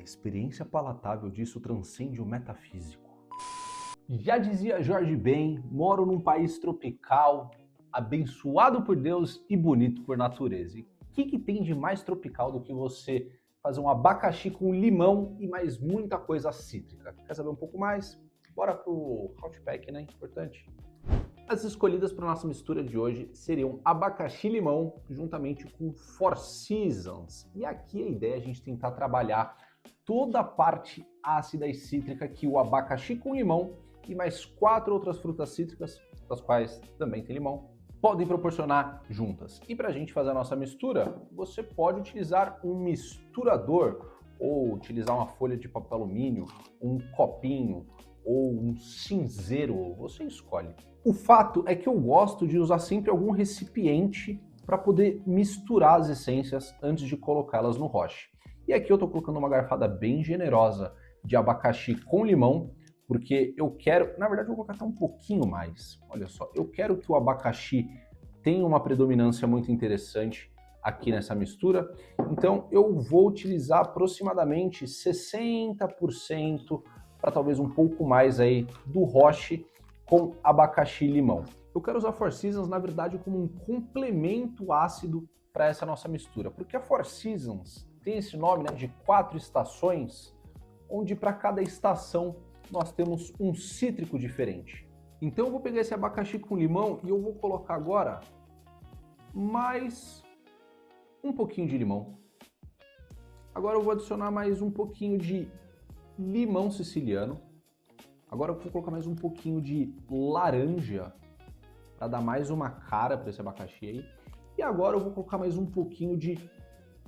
experiência palatável disso transcende o metafísico. Já dizia Jorge Ben, moro num país tropical, abençoado por Deus e bonito por natureza. E o que tem de mais tropical do que você fazer um abacaxi com limão e mais muita coisa cítrica? Quer saber um pouco mais? Bora pro hot pack, né? Importante. As escolhidas para nossa mistura de hoje seriam abacaxi e limão juntamente com Four Seasons. E aqui a ideia é a gente tentar trabalhar toda a parte ácida e cítrica que o abacaxi com limão e mais 4 outras frutas cítricas, das quais também tem limão, podem proporcionar juntas. E para a gente fazer a nossa mistura, você pode utilizar um misturador ou utilizar uma folha de papel alumínio, um copinho ou um cinzeiro, você escolhe. O fato é que eu gosto de usar sempre algum recipiente para poder misturar as essências antes de colocá-las no roche. E aqui eu estou colocando uma garfada bem generosa de abacaxi com limão, porque eu quero, na verdade eu vou colocar até um pouquinho mais, olha só, eu quero que o abacaxi tenha uma predominância muito interessante aqui nessa mistura, então eu vou utilizar aproximadamente 60% para talvez um pouco mais aí do roche com abacaxi e limão. Eu quero usar Four Seasons, na verdade, como um complemento ácido para essa nossa mistura, porque a Four Seasons tem esse nome, né, de 4 estações, onde para cada estação nós temos um cítrico diferente. Então eu vou pegar esse abacaxi com limão e eu vou colocar agora mais um pouquinho de limão. Agora eu vou adicionar mais um pouquinho de limão siciliano. Agora eu vou colocar mais um pouquinho de laranja para dar mais uma cara para esse abacaxi aí. E agora eu vou colocar mais um pouquinho de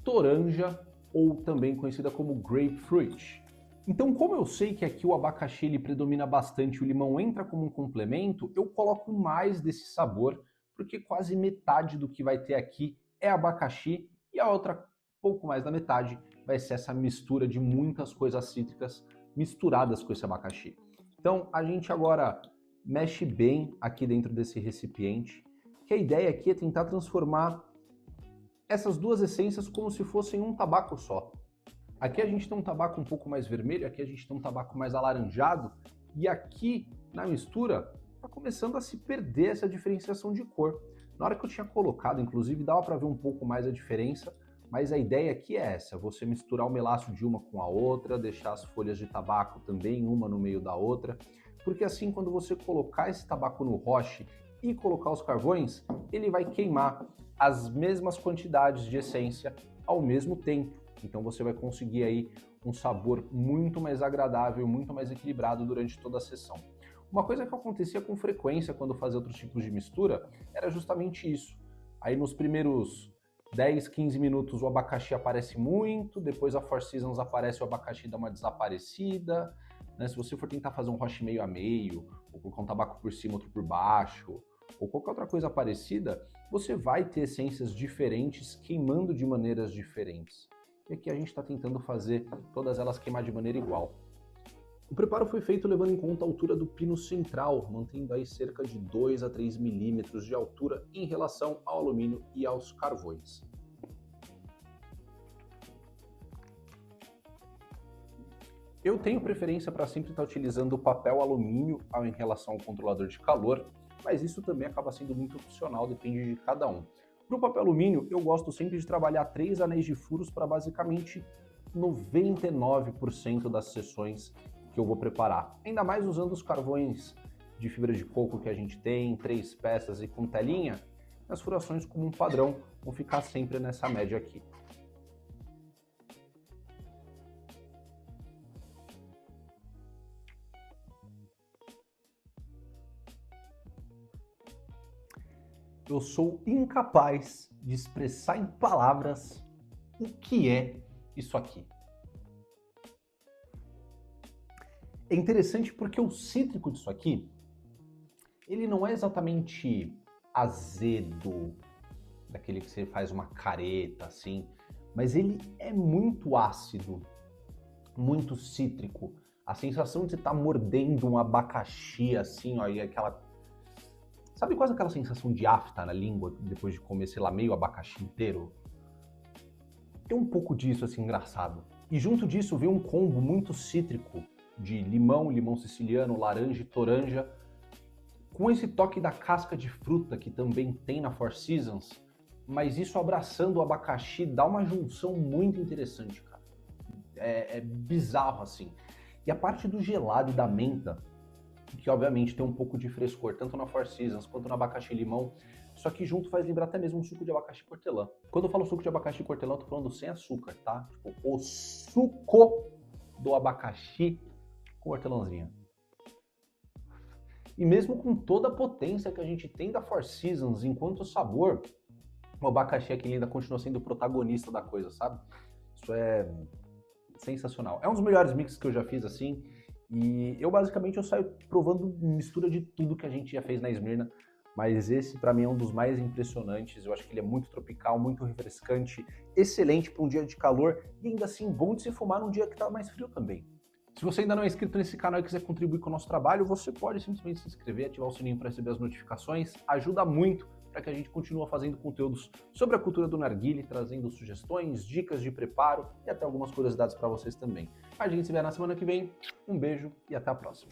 toranja, ou também conhecida como grapefruit. Então, como eu sei que aqui o abacaxi ele predomina bastante e o limão entra como um complemento, eu coloco mais desse sabor, porque quase metade do que vai ter aqui é abacaxi e a outra, pouco mais da metade, vai ser essa mistura de muitas coisas cítricas misturadas com esse abacaxi. Então, a gente agora mexe bem aqui dentro desse recipiente, que a ideia aqui é tentar transformar essas duas essências como se fossem um tabaco só. Aqui a gente tem um tabaco um pouco mais vermelho, aqui a gente tem um tabaco mais alaranjado, e aqui na mistura está começando a se perder essa diferenciação de cor. Na hora que eu tinha colocado, inclusive, dava para ver um pouco mais a diferença, mas a ideia aqui é essa, você misturar o melaço de uma com a outra, deixar as folhas de tabaco também uma no meio da outra, porque assim quando você colocar esse tabaco no roche e colocar os carvões, ele vai queimar as mesmas quantidades de essência ao mesmo tempo. Então você vai conseguir aí um sabor muito mais agradável, muito mais equilibrado durante toda a sessão. Uma coisa que acontecia com frequência quando fazia outros tipos de mistura era justamente isso. Aí nos primeiros 10, 15 minutos o abacaxi aparece muito, depois a Four Seasons aparece, o abacaxi dá uma desaparecida, né? Se você for tentar fazer um roche meio a meio, ou colocar um tabaco por cima, outro por baixo, ou qualquer outra coisa parecida, você vai ter essências diferentes queimando de maneiras diferentes. E aqui a gente está tentando fazer todas elas queimar de maneira igual. O preparo foi feito levando em conta a altura do pino central, mantendo aí cerca de 2 a 3 milímetros de altura em relação ao alumínio e aos carvões. Eu tenho preferência para sempre estar utilizando o papel alumínio em relação ao controlador de calor, mas isso também acaba sendo muito opcional, depende de cada um. Para o papel alumínio, eu gosto sempre de trabalhar 3 anéis de furos para basicamente 99% das sessões que eu vou preparar. Ainda mais usando os carvões de fibra de coco que a gente tem, 3 peças e com telinha, as furações como um padrão vão ficar sempre nessa média aqui. Eu sou incapaz de expressar em palavras o que é isso aqui. É interessante porque o cítrico disso aqui, ele não é exatamente azedo, daquele que você faz uma careta assim, mas ele é muito ácido, muito cítrico. A sensação de você estar mordendo um abacaxi assim, ó, e aquela... Sabe quase aquela sensação de afta na língua depois de comer, sei lá, meio abacaxi inteiro? Tem um pouco disso, assim, engraçado. E junto disso vem um combo muito cítrico de limão, limão siciliano, laranja e toranja, com esse toque da casca de fruta que também tem na Four Seasons, mas isso abraçando o abacaxi dá uma junção muito interessante, cara. É bizarro assim. E a parte do gelado e da menta, que obviamente tem um pouco de frescor, tanto na Four Seasons quanto no abacaxi limão, só que junto faz lembrar até mesmo um suco de abacaxi hortelã. Quando eu falo suco de abacaxi hortelã, eu tô falando sem açúcar, tá? Tipo, o suco do abacaxi com hortelãzinha. E mesmo com toda a potência que a gente tem da Four Seasons enquanto sabor, o abacaxi aqui ainda continua sendo o protagonista da coisa, sabe? Isso é sensacional. É um dos melhores mixes que eu já fiz assim, e eu basicamente saio provando mistura de tudo que a gente já fez na Smirna, mas esse para mim é um dos mais impressionantes. Eu acho que ele é muito tropical, muito refrescante, excelente para um dia de calor e ainda assim bom de se fumar num dia que tá mais frio também. Se você ainda não é inscrito nesse canal e quiser contribuir com o nosso trabalho, você pode simplesmente se inscrever, ativar o sininho para receber as notificações, ajuda muito para que a gente continue fazendo conteúdos sobre a cultura do narguilé, trazendo sugestões, dicas de preparo e até algumas curiosidades para vocês também. A gente se vê na semana que vem, um beijo e até a próxima.